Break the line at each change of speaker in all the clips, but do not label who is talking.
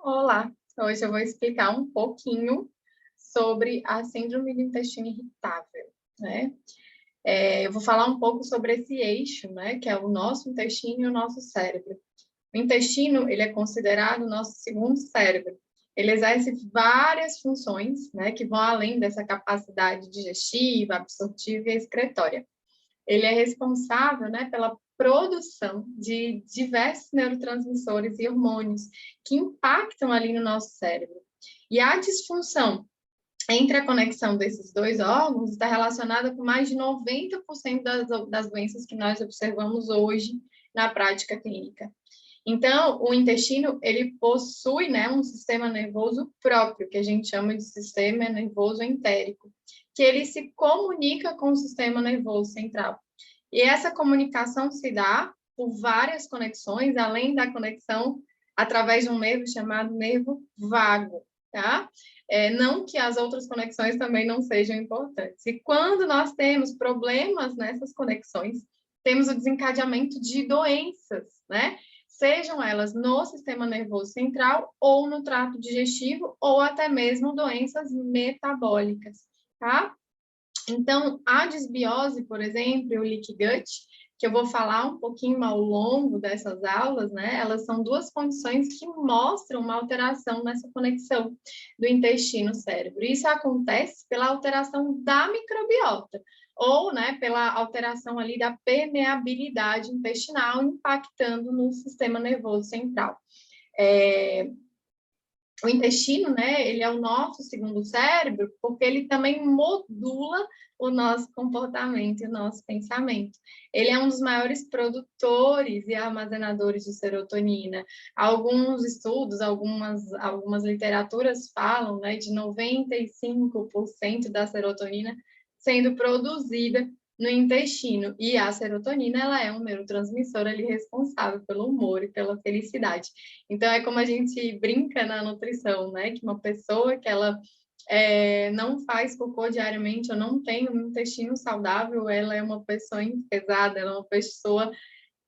Olá, hoje eu vou explicar um pouquinho sobre a síndrome do intestino irritável, né? Eu vou falar um pouco sobre esse eixo, né, que é o nosso intestino e o nosso cérebro. O intestino, ele é considerado o nosso segundo cérebro. Ele exerce várias funções, né, que vão além dessa capacidade digestiva, absortiva e excretória. Ele é responsável, né, pela produção de diversos neurotransmissores e hormônios que impactam ali no nosso cérebro. E a disfunção entre a conexão desses dois órgãos está relacionada com mais de 90% das doenças que nós observamos hoje na prática clínica. Então, o intestino, ele possui, né, um sistema nervoso próprio, que a gente chama de sistema nervoso entérico, que ele se comunica com o sistema nervoso central. E essa comunicação se dá por várias conexões, além da conexão através de um nervo chamado nervo vago, tá? Não que as outras conexões também não sejam importantes. E quando nós temos problemas nessas conexões, temos o desencadeamento de doenças, né? Sejam elas no sistema nervoso central ou no trato digestivo, ou até mesmo doenças metabólicas, tá? Então, a disbiose, por exemplo, e o leaky gut, que eu vou falar um pouquinho ao longo dessas aulas, né? Elas são duas condições que mostram uma alteração nessa conexão do intestino-cérebro. Isso acontece pela alteração da microbiota, ou, né, pela alteração ali da permeabilidade intestinal, impactando no sistema nervoso central. O intestino, né, ele é o nosso segundo cérebro, porque ele também modula o nosso comportamento e o nosso pensamento. Ele é um dos maiores produtores e armazenadores de serotonina. Alguns estudos, algumas literaturas falam, né, de 95% da serotonina sendo produzida no intestino. E a serotonina, ela é um neurotransmissor ali responsável pelo humor e pela felicidade. Então, é como a gente brinca na nutrição, né? Que uma pessoa que ela não faz cocô diariamente ou não tem um intestino saudável, ela é uma pessoa enfesada, ela é uma pessoa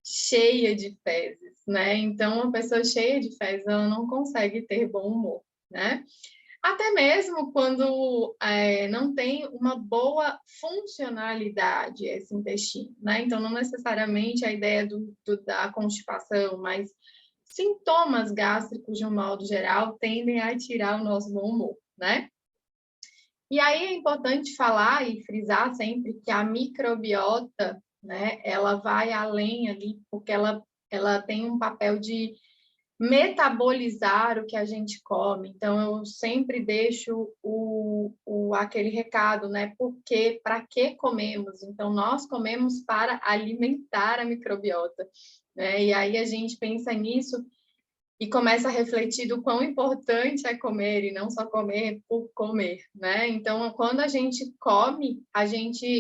cheia de fezes, né? Então, uma pessoa cheia de fezes, ela não consegue ter bom humor, né? Até mesmo quando não tem uma boa funcionalidade esse intestino, né? Então, não necessariamente a ideia da constipação, mas sintomas gástricos, de um modo geral, tendem a tirar o nosso bom humor, né? E aí é importante falar e frisar sempre que a microbiota, né, ela vai além ali, porque ela tem um papel de metabolizar o que a gente come. Então, eu sempre deixo aquele recado, né? Porque, para que comemos? Então, nós comemos para alimentar a microbiota, né? E aí a gente pensa nisso e começa a refletir do quão importante é comer e não só comer por comer, né? Então, quando a gente come,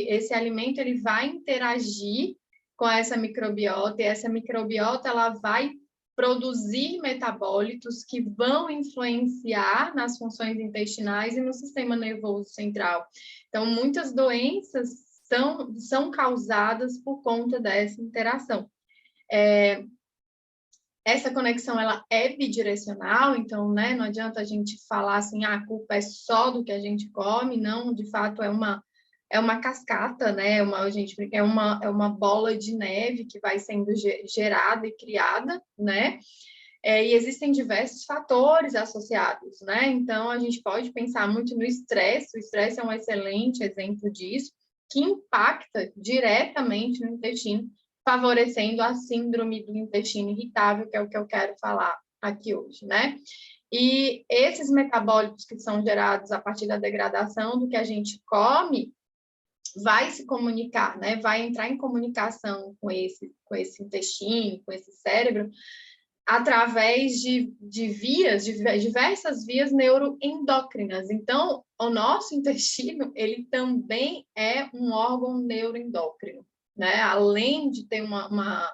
esse alimento ele vai interagir com essa microbiota e essa microbiota ela vai produzir metabólitos que vão influenciar nas funções intestinais e no sistema nervoso central. Então, muitas doenças são causadas por conta dessa interação. Essa conexão ela é bidirecional, então, né, não adianta a gente falar assim, a culpa é só do que a gente come, não, de fato é uma cascata, né, é uma bola de neve que vai sendo gerada e criada, né, e existem diversos fatores associados, né, então a gente pode pensar muito no estresse, o estresse é um excelente exemplo disso, que impacta diretamente no intestino, favorecendo a síndrome do intestino irritável, que é o que eu quero falar aqui hoje, né? E esses metabólitos que são gerados a partir da degradação do que a gente come, vai se comunicar, né? Vai entrar em comunicação com esse intestino, com esse cérebro, através de diversas vias neuroendócrinas. Então, o nosso intestino, ele também é um órgão neuroendócrino, né? Além de ter uma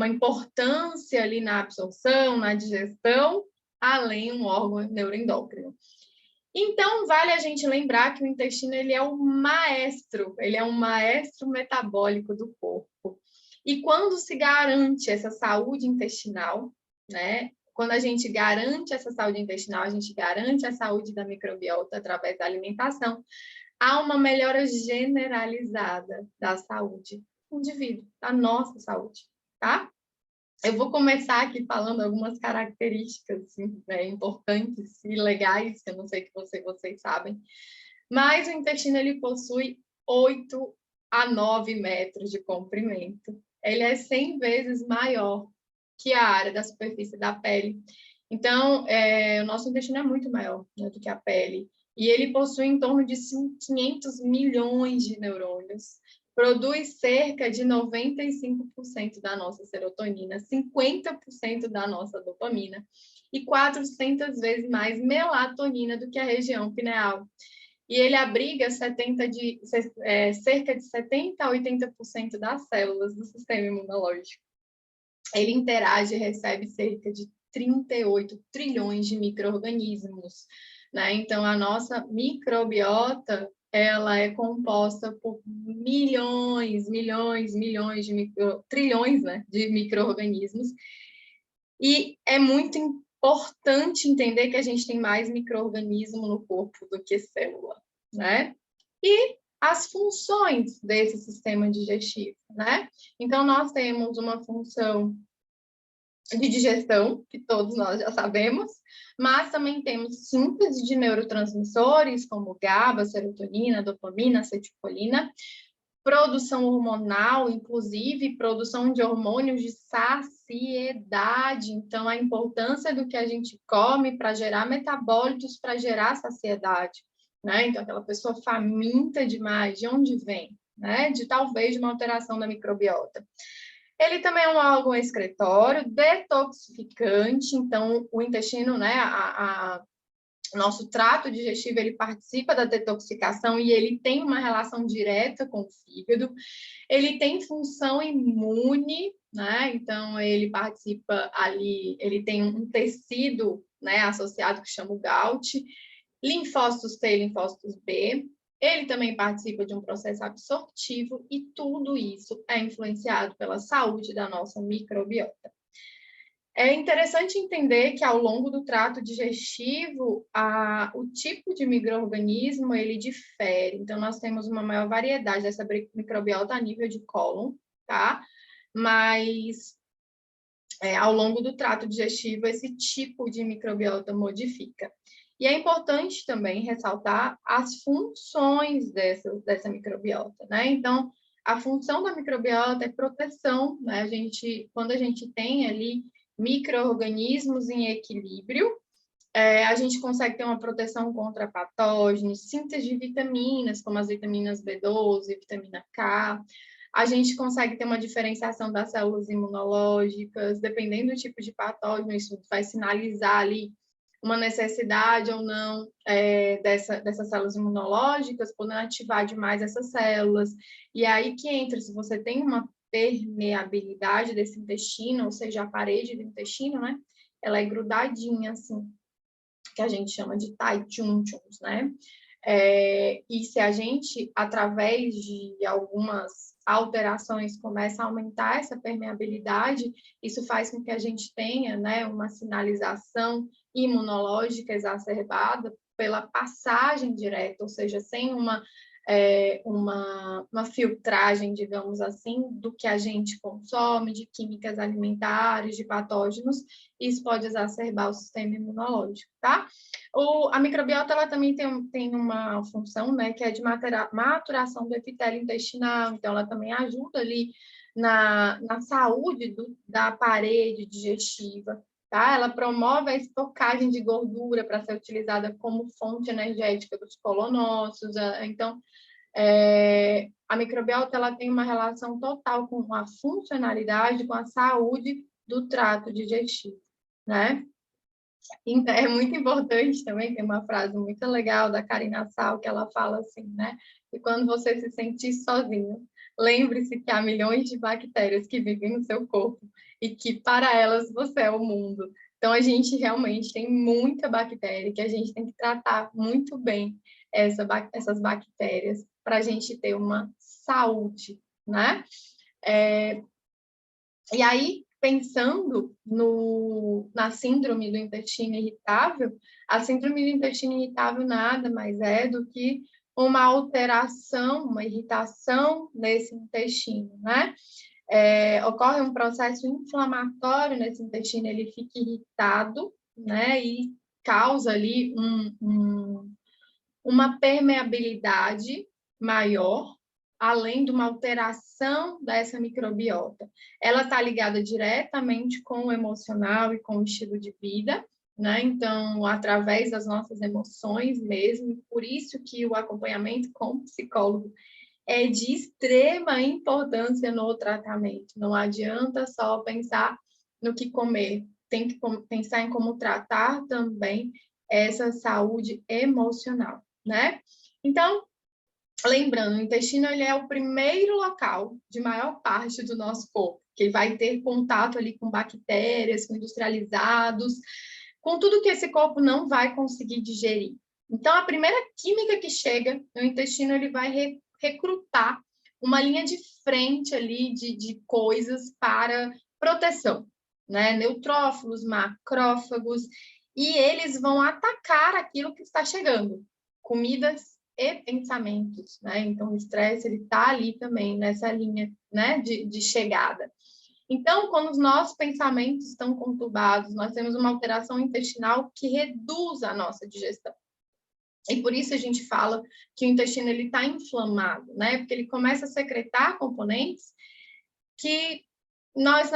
importância ali na absorção, na digestão, além um órgão neuroendócrino. Então, vale a gente lembrar que o intestino ele é um maestro metabólico do corpo. E quando se garante essa saúde intestinal, né? Quando a gente garante essa saúde intestinal, a gente garante a saúde da microbiota através da alimentação, há uma melhora generalizada da saúde do indivíduo, da nossa saúde, tá? Eu vou começar aqui falando algumas características assim, né, importantes e legais, que eu não sei que vocês sabem, mas o intestino ele possui 8 a 9 metros de comprimento. Ele é 100 vezes maior que a área da superfície da pele. Então, o nosso intestino é muito maior, né, do que a pele. E ele possui em torno de 500 milhões de neurônios. Produz cerca de 95% da nossa serotonina, 50% da nossa dopamina e 400 vezes mais melatonina do que a região pineal. E ele abriga cerca de 70% a 80% das células do sistema imunológico. Ele interage e recebe cerca de 38 trilhões de micro-organismos, né? Então, a nossa microbiota, ela é composta por milhões de trilhões, né, de micro-organismos. E é muito importante entender que a gente tem mais micro-organismo no corpo do que célula, né? E as funções desse sistema digestivo, né? Então, nós temos uma função de digestão, que todos nós já sabemos, mas também temos síntese de neurotransmissores, como GABA, serotonina, dopamina, acetilcolina, produção hormonal, inclusive produção de hormônios de saciedade. Então, a importância do que a gente come para gerar metabólitos, para gerar saciedade, né? Então, aquela pessoa faminta demais, de onde vem? Né? De talvez de uma alteração da microbiota. Ele também é um órgão excretório, detoxificante, então o intestino, né, nosso trato digestivo, ele participa da detoxificação e ele tem uma relação direta com o fígado. Ele tem função imune, né? Então ele participa ali, ele tem um tecido, né, associado que chama o GALT, linfócitos T e linfócitos B. Ele também participa de um processo absortivo e tudo isso é influenciado pela saúde da nossa microbiota. É interessante entender que ao longo do trato digestivo, o tipo de micro-organismo ele difere. Então, nós temos uma maior variedade dessa microbiota a nível de cólon, tá? Mas ao longo do trato digestivo, esse tipo de microbiota modifica. E é importante também ressaltar as funções dessa microbiota, né? Então, a função da microbiota é proteção, né? Quando a gente tem ali micro-organismos em equilíbrio, a gente consegue ter uma proteção contra patógenos, síntese de vitaminas, como as vitaminas B12, vitamina K. A gente consegue ter uma diferenciação das células imunológicas, dependendo do tipo de patógeno, isso vai sinalizar ali uma necessidade ou não dessas células imunológicas, podendo ativar demais essas células. E aí que entra, se você tem uma permeabilidade desse intestino, ou seja, a parede do intestino, né? Ela é grudadinha, assim, que a gente chama de taichunchuns, né? E se a gente, através de algumas alterações, começa a aumentar essa permeabilidade, isso faz com que a gente tenha, né, uma sinalização imunológica exacerbada pela passagem direta, ou seja, sem uma filtragem, digamos assim, do que a gente consome, de químicas alimentares, de patógenos, isso pode exacerbar o sistema imunológico, tá? A microbiota, ela também tem uma função, né, que é de maturação do epitélio intestinal, então ela também ajuda ali na saúde da parede digestiva, tá? Ela promove a estocagem de gordura para ser utilizada como fonte energética dos colonossos, então a microbiota ela tem uma relação total com a funcionalidade, com a saúde do trato digestivo, né? Então, é muito importante também, tem uma frase muito legal da Karina Sal, que ela fala assim, né? Que quando você se sentir sozinho, lembre-se que há milhões de bactérias que vivem no seu corpo e que para elas você é o mundo. Então, a gente realmente tem muita bactéria que a gente tem que tratar muito bem essas bactérias para a gente ter uma saúde, né? E aí, pensando na síndrome do intestino irritável, a síndrome do intestino irritável nada mais é do que uma alteração, uma irritação nesse intestino, né? Ocorre um processo inflamatório nesse intestino, ele fica irritado, né? E causa ali uma permeabilidade maior, além de uma alteração dessa microbiota. Ela está ligada diretamente com o emocional e com o estilo de vida, né? Então, através das nossas emoções mesmo, por isso que o acompanhamento com o psicólogo é de extrema importância no tratamento. Não adianta só pensar no que comer, tem que pensar em como tratar também essa saúde emocional, né? Então, lembrando, o intestino ele é o primeiro local de maior parte do nosso corpo, que vai ter contato ali com bactérias, com industrializados, com tudo que esse corpo não vai conseguir digerir. Então, a primeira química que chega no intestino, ele vai recrutar uma linha de frente ali de coisas para proteção, né? Neutrófilos, macrófagos, e eles vão atacar aquilo que está chegando, comidas e pensamentos, né? Então, o estresse, ele está ali também, nessa linha, né, de chegada. Então, quando os nossos pensamentos estão conturbados, nós temos uma alteração intestinal que reduz a nossa digestão. E por isso a gente fala que o intestino está inflamado, né? Porque ele começa a secretar componentes que nós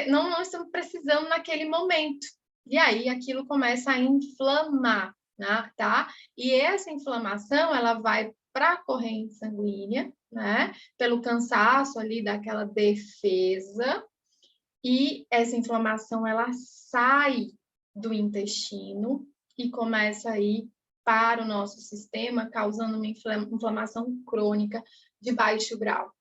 não estamos precisando naquele momento. E aí aquilo começa a inflamar, né? Tá? E essa inflamação, ela vai para a corrente sanguínea, né? Pelo cansaço ali daquela defesa, e essa inflamação, ela sai do intestino e começa a ir para o nosso sistema, causando uma inflamação crônica de baixo grau.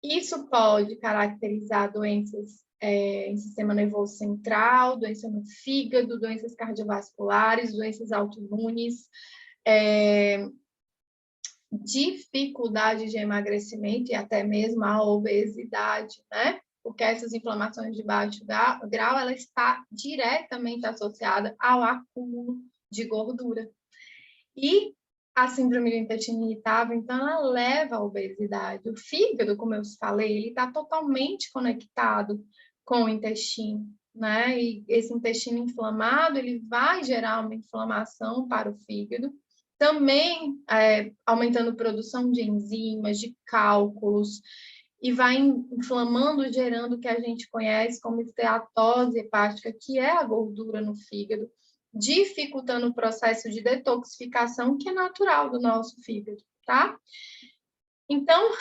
Isso pode caracterizar doenças em sistema nervoso central, doença no fígado, doenças cardiovasculares, doenças autoimunes, dificuldade de emagrecimento e até mesmo a obesidade, né? Porque essas inflamações de baixo grau, ela está diretamente associada ao acúmulo de gordura. E a síndrome do intestino irritável, então, ela leva à obesidade. O fígado, como eu falei, ele está totalmente conectado com o intestino, né? E esse intestino inflamado, ele vai gerar uma inflamação para o fígado, também aumentando a produção de enzimas, de cálculos, e vai inflamando, gerando o que a gente conhece como esteatose hepática, que é a gordura no fígado, dificultando o processo de detoxificação, que é natural do nosso fígado, tá? Então,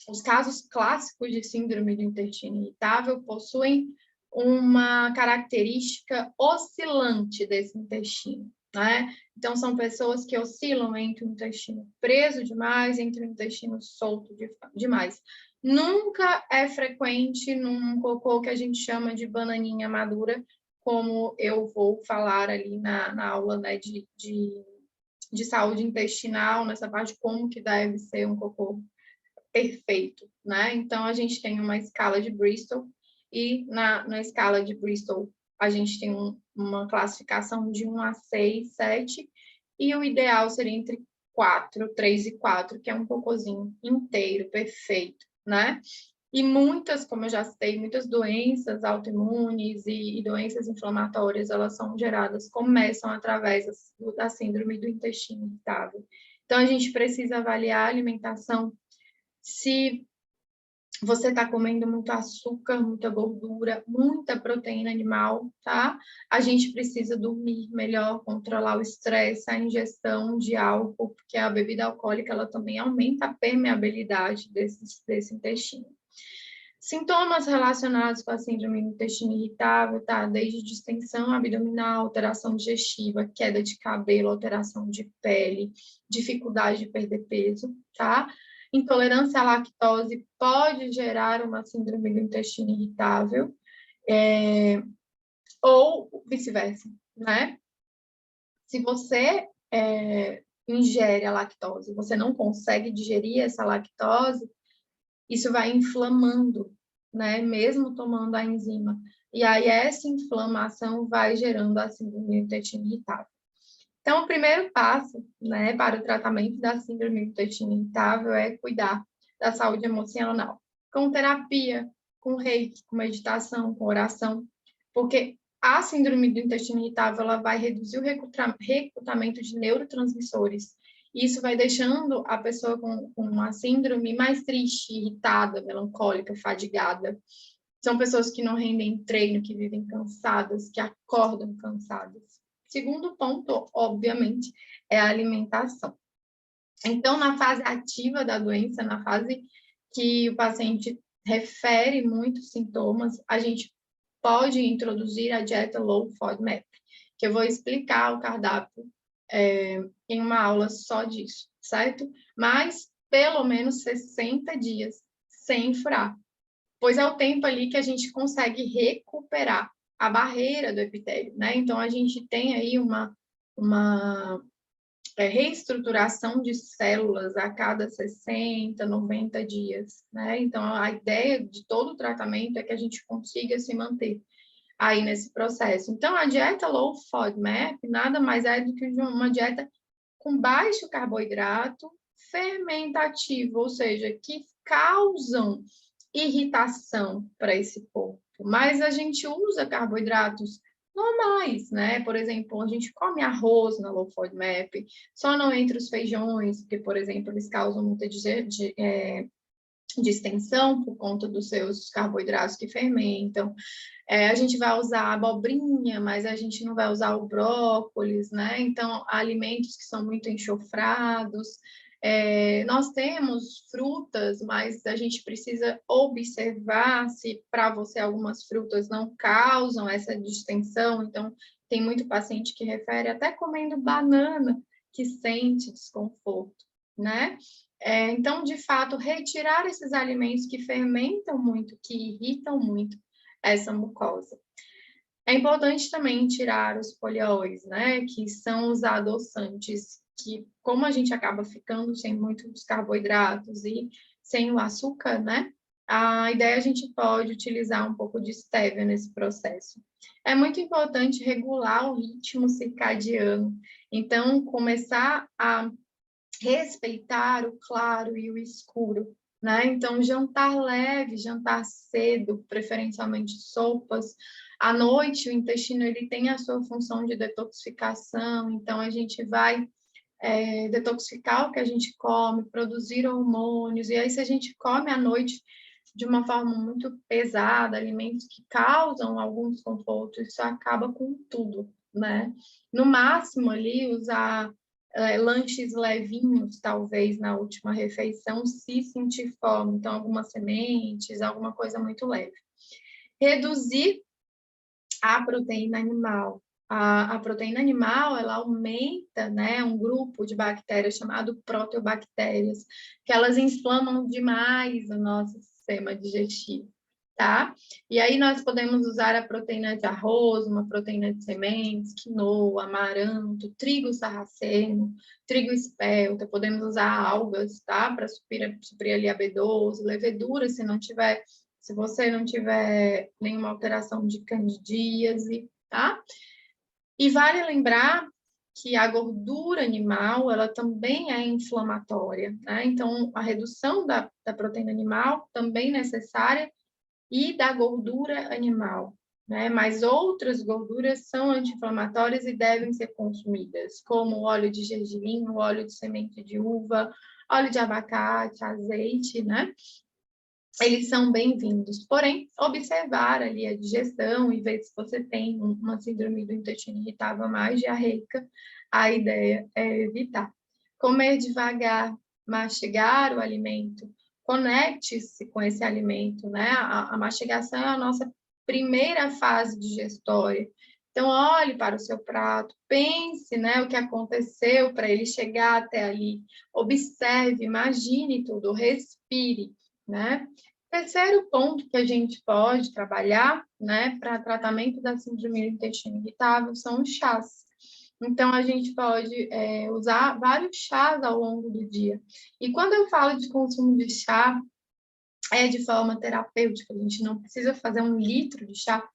os casos clássicos de síndrome do intestino irritável possuem uma característica oscilante desse intestino, né? Então, são pessoas que oscilam entre o intestino preso demais, entre o intestino solto demais. Nunca é frequente num cocô que a gente chama de bananinha madura, como eu vou falar ali na aula, né, de saúde intestinal, nessa parte de como que deve ser um cocô perfeito, né? Então, a gente tem uma escala de Bristol e na escala de Bristol a gente tem uma classificação de 1 a 6, 7, e o ideal seria entre 4, 3 e 4, que é um cocôzinho inteiro, perfeito, né? E muitas, como eu já citei, muitas doenças autoimunes e doenças inflamatórias, elas são geradas, começam através da síndrome do intestino irritável. Então, a gente precisa avaliar a alimentação. Se você está comendo muito açúcar, muita gordura, muita proteína animal, tá? A gente precisa dormir melhor, controlar o estresse, a ingestão de álcool, porque a bebida alcoólica, ela também aumenta a permeabilidade desse intestino. Sintomas relacionados com a síndrome do intestino irritável, tá? Desde distensão abdominal, alteração digestiva, queda de cabelo, alteração de pele, dificuldade de perder peso, tá? Intolerância à lactose pode gerar uma síndrome do intestino irritável, ou vice-versa, né? Se você ingere a lactose, você não consegue digerir essa lactose, isso vai inflamando, né? Mesmo tomando a enzima. E aí essa inflamação vai gerando a síndrome do intestino irritável. Então, o primeiro passo, né, para o tratamento da síndrome do intestino irritável é cuidar da saúde emocional, com terapia, com reiki, com meditação, com oração, porque a síndrome do intestino irritável ela vai reduzir o recrutamento de neurotransmissores. Isso vai deixando a pessoa com uma síndrome mais triste, irritada, melancólica, fadigada. São pessoas que não rendem treino, que vivem cansadas, que acordam cansadas. Segundo ponto, obviamente, é a alimentação. Então, na fase ativa da doença, na fase que o paciente refere muitos sintomas, a gente pode introduzir a dieta Low FODMAP, que eu vou explicar o cardápio em uma aula só disso, certo? Mas pelo menos 60 dias sem furar, pois é o tempo ali que a gente consegue recuperar a barreira do epitélio, né? Então, a gente tem aí uma reestruturação de células a cada 60, 90 dias, né? Então, a ideia de todo o tratamento é que a gente consiga se manter aí nesse processo. Então, a dieta Low FODMAP nada mais é do que uma dieta com baixo carboidrato fermentativo, ou seja, que causam irritação para esse corpo. Mas a gente usa carboidratos normais, né? Por exemplo, a gente come arroz na Low FODMAP, só não entre os feijões, porque, por exemplo, eles causam muita distensão por conta dos seus carboidratos que fermentam. A gente vai usar a abobrinha, mas a gente não vai usar o brócolis, né? Então, há alimentos que são muito enxofrados. Nós temos frutas, mas a gente precisa observar se para você algumas frutas não causam essa distensão. Então, tem muito paciente que refere até comendo banana que sente desconforto, né? Então, de fato, retirar esses alimentos que fermentam muito, que irritam muito essa mucosa. É importante também tirar os polióis, né, que são os adoçantes, que como a gente acaba ficando sem muitos carboidratos e sem o açúcar, né, a ideia é a gente pode utilizar um pouco de stevia nesse processo. É muito importante regular o ritmo circadiano, então começar a respeitar o claro e o escuro, né? Então, jantar leve, jantar cedo, preferencialmente sopas. À noite, o intestino ele tem a sua função de detoxificação, então a gente vai detoxificar o que a gente come, produzir hormônios, e aí se a gente come à noite de uma forma muito pesada, alimentos que causam algum desconforto, isso acaba com tudo, né? No máximo ali, usar lanches levinhos, talvez, na última refeição, se sentir fome. Então, algumas sementes, alguma coisa muito leve. Reduzir a proteína animal. A proteína animal, ela aumenta, né, um grupo de bactérias chamado proteobactérias, que elas inflamam demais o nosso sistema digestivo, tá? E aí nós podemos usar a proteína de arroz, uma proteína de sementes, quinoa, amaranto, trigo sarraceno, trigo espelta, podemos usar algas, tá? Para suprir ali a B12, levedura, se você não tiver nenhuma alteração de candidíase, tá? E vale lembrar que a gordura animal, ela também é inflamatória, né? Então, a redução da proteína animal também necessária e da gordura animal, né? Mas outras gorduras são anti-inflamatórias e devem ser consumidas, como o óleo de gergelim, o óleo de semente de uva, óleo de abacate, azeite, né? Eles são bem-vindos. Porém, observar ali a digestão e ver se você tem uma síndrome do intestino irritável mais diarreica, a ideia é evitar. Comer devagar, mastigar o alimento, conecte-se com esse alimento, né? A mastigação é a nossa primeira fase digestória. Então, olhe para o seu prato, pense, né, o que aconteceu para ele chegar até ali. Observe, imagine tudo, respire, né? Terceiro ponto que a gente pode trabalhar, né, para tratamento da síndrome do intestino irritável são os chás. Então, a gente pode usar vários chás ao longo do dia. E quando eu falo de consumo de chá, é de forma terapêutica, a gente não precisa fazer 1 litro de chá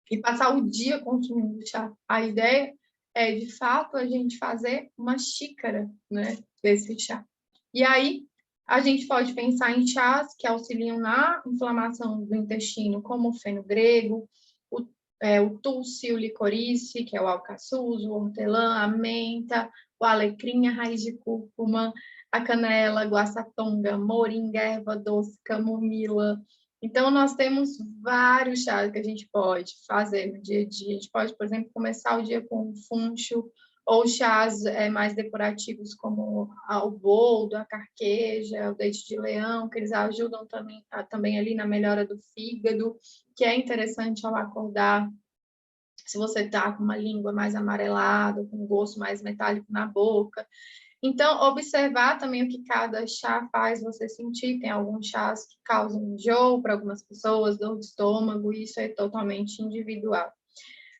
e passar o dia consumindo chá. A ideia é, de fato, a gente fazer uma xícara, né, desse chá. E aí, a gente pode pensar em chás que auxiliam na inflamação do intestino, como o fenogrego, o tulsi, o licorice, que é o alcaçuz, o hortelã, a menta, o alecrim, a raiz de cúrcuma, a canela, guaçatonga, moringa, erva doce, camomila. Então, nós temos vários chás que a gente pode fazer no dia a dia. A gente pode, por exemplo, começar o dia com um funcho, ou chás mais depurativos, como o boldo, a carqueja, o leite de leão, que eles ajudam também ali na melhora do fígado, que é interessante ao acordar. Se você está com uma língua mais amarelada, com um gosto mais metálico na boca. Então, observar também o que cada chá faz você sentir. Tem alguns chás que causam enjoo para algumas pessoas, dor de estômago, isso é totalmente individual.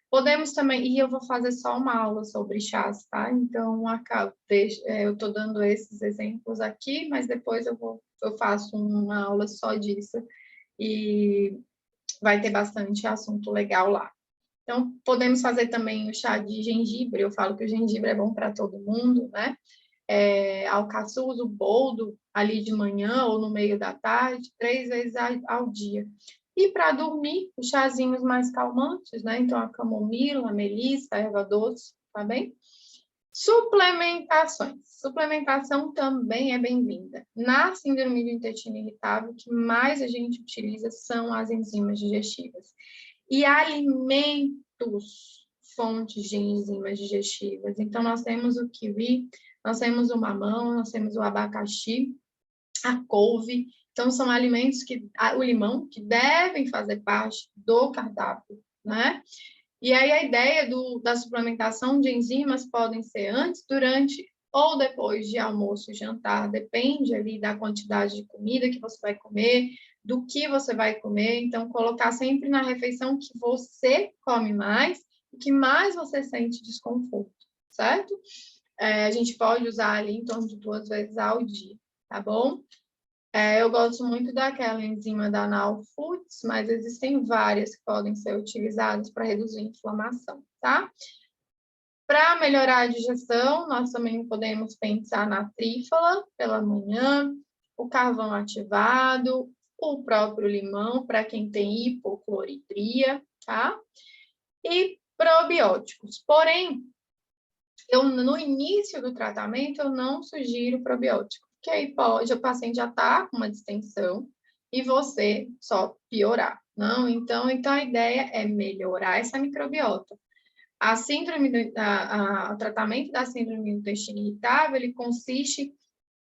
Podemos também, e eu vou fazer só uma aula sobre chás, tá? Então, eu estou dando esses exemplos aqui, mas depois eu faço uma aula só disso e vai ter bastante assunto legal lá. Então, podemos fazer também o chá de gengibre. Eu falo que o gengibre é bom para todo mundo, né? Alcaçuz, o boldo, ali de manhã ou no meio da tarde, 3 vezes ao dia. E para dormir, os chazinhos mais calmantes, né? Então, a camomila, a melissa, a erva doce, tá bem? Suplementações. Suplementação também é bem-vinda. Na síndrome do intestino irritável, o que mais a gente utiliza são as enzimas digestivas. E alimentos, fontes de enzimas digestivas. Então, nós temos o kiwi, nós temos o mamão, nós temos o abacaxi, a couve. Então, são alimentos o limão, que devem fazer parte do cardápio, né? E aí, a ideia da suplementação de enzimas podem ser antes, durante ou depois de almoço e jantar, depende ali da quantidade de comida que você vai comer, do que você vai comer. Então, colocar sempre na refeição que você come mais e que mais você sente desconforto, certo? A gente pode usar ali em torno de 2 vezes ao dia, tá bom? Eu gosto muito daquela enzima da Now Foods, mas existem várias que podem ser utilizadas para reduzir a inflamação, tá? Para melhorar a digestão, nós também podemos pensar na trífala pela manhã, o carvão ativado, o próprio limão para quem tem hipocloridria, tá? E probióticos. Porém, no início do tratamento, eu não sugiro probiótico, porque aí o paciente já está com uma distensão e você só piorar, não? Então a ideia é melhorar essa microbiota. O tratamento da síndrome do intestino irritável, ele consiste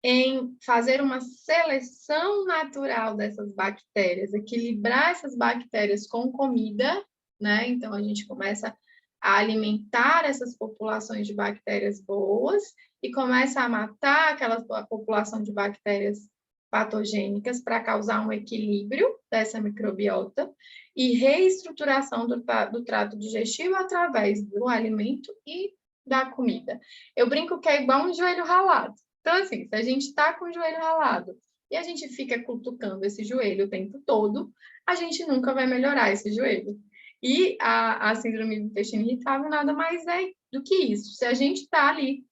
em fazer uma seleção natural dessas bactérias, equilibrar essas bactérias com comida, né? Então, a gente começa a alimentar essas populações de bactérias boas e começa a matar aquela população de bactérias patogênicas para causar um equilíbrio dessa microbiota e reestruturação do trato digestivo através do alimento e da comida. Eu brinco que é igual um joelho ralado. Então, assim, se a gente está com o joelho ralado e a gente fica cutucando esse joelho o tempo todo, a gente nunca vai melhorar esse joelho. E a síndrome do intestino irritável nada mais é do que isso. Se a gente está ali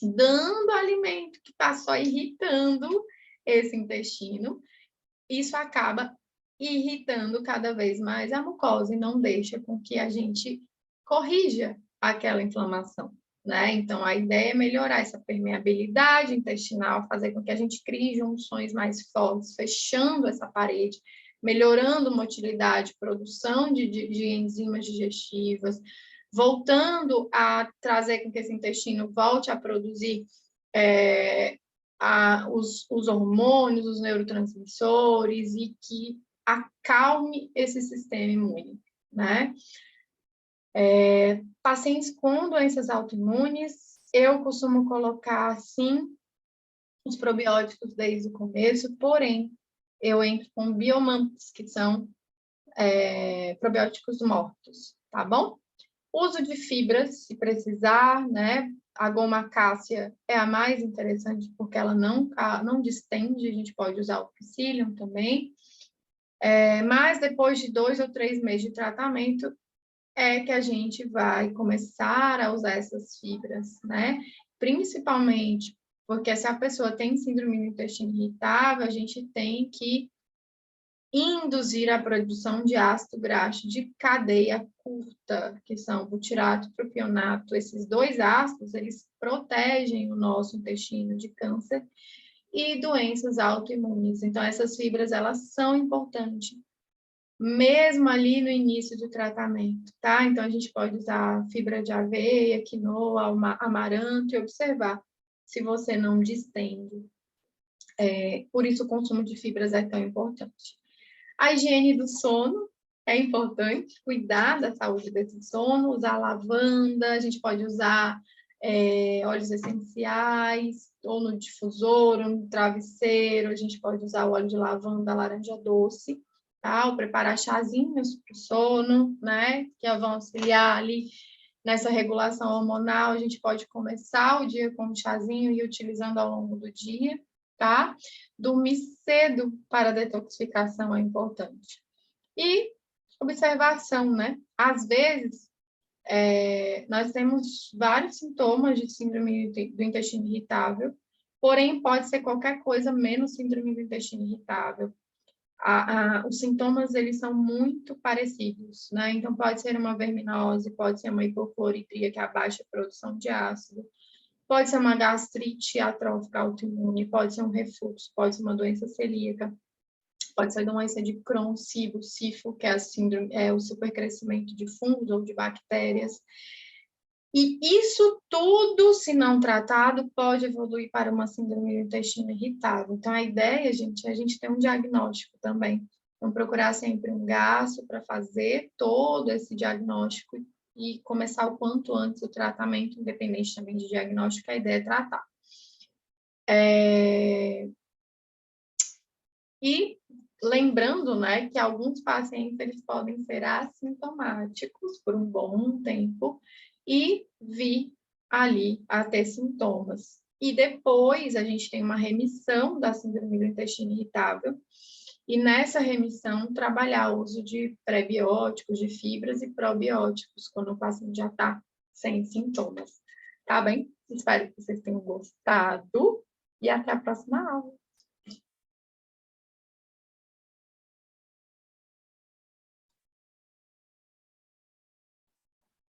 dando alimento que está só irritando esse intestino, isso acaba irritando cada vez mais a mucosa e não deixa com que a gente corrija aquela inflamação, né? Então, a ideia é melhorar essa permeabilidade intestinal, fazer com que a gente crie junções mais fortes, fechando essa parede, melhorando motilidade, produção de enzimas digestivas, voltando a trazer com que esse intestino volte a produzir os hormônios, os neurotransmissores e que acalme esse sistema imune, né? Pacientes com doenças autoimunes, eu costumo colocar, sim, os probióticos desde o começo, porém, eu entro com biomantos, que são probióticos mortos, tá bom? Uso de fibras, se precisar, né? A goma cássia é a mais interessante porque ela não distende, a gente pode usar o psyllium também. Mas depois de 2 ou 3 meses de tratamento, é que a gente vai começar a usar essas fibras, né? Principalmente porque se a pessoa tem síndrome do intestino irritável, a gente tem que induzir a produção de ácido graxo de cadeia curta, que são butirato e propionato. Esses 2 ácidos, eles protegem o nosso intestino de câncer e doenças autoimunes. Então, essas fibras, elas são importantes, mesmo ali no início do tratamento, tá? Então, a gente pode usar fibra de aveia, quinoa, amaranto e observar se você não distende. Por isso, o consumo de fibras é tão importante. A higiene do sono é importante, cuidar da saúde desse sono, usar lavanda, a gente pode usar óleos essenciais, ou no difusor, ou no travesseiro, a gente pode usar o óleo de lavanda, laranja doce, tá? Ou preparar chazinhos para o sono, né? Que vão auxiliar ali nessa regulação hormonal. A gente pode começar o dia com um chazinho e utilizando ao longo do dia, tá? Dormir cedo para a detoxificação é importante. E observação, né? Às vezes, nós temos vários sintomas de síndrome do intestino irritável, porém pode ser qualquer coisa menos síndrome do intestino irritável. Os sintomas, eles são muito parecidos, né? Então, pode ser uma verminose, pode ser uma hipocloridria, que é a baixa produção de ácido, pode ser uma gastrite atrófica autoimune, pode ser um refluxo, pode ser uma doença celíaca, pode ser doença de Crohn, SIBO, SIFO, que é a síndrome, o supercrescimento de fungos ou de bactérias. E isso tudo, se não tratado, pode evoluir para uma síndrome do intestino irritável. Então, a ideia, gente, é a gente ter um diagnóstico também. Então, procurar sempre um gastro para fazer todo esse diagnóstico e começar o quanto antes o tratamento, independente também de diagnóstico, a ideia é tratar. E lembrando, né, que alguns pacientes eles podem ser assintomáticos por um bom tempo e vir ali a ter sintomas. E depois a gente tem uma remissão da síndrome do intestino irritável, e nessa remissão trabalhar o uso de prebióticos, de fibras e probióticos, quando o paciente já está sem sintomas. Tá bem? Espero que vocês tenham gostado e até a próxima aula.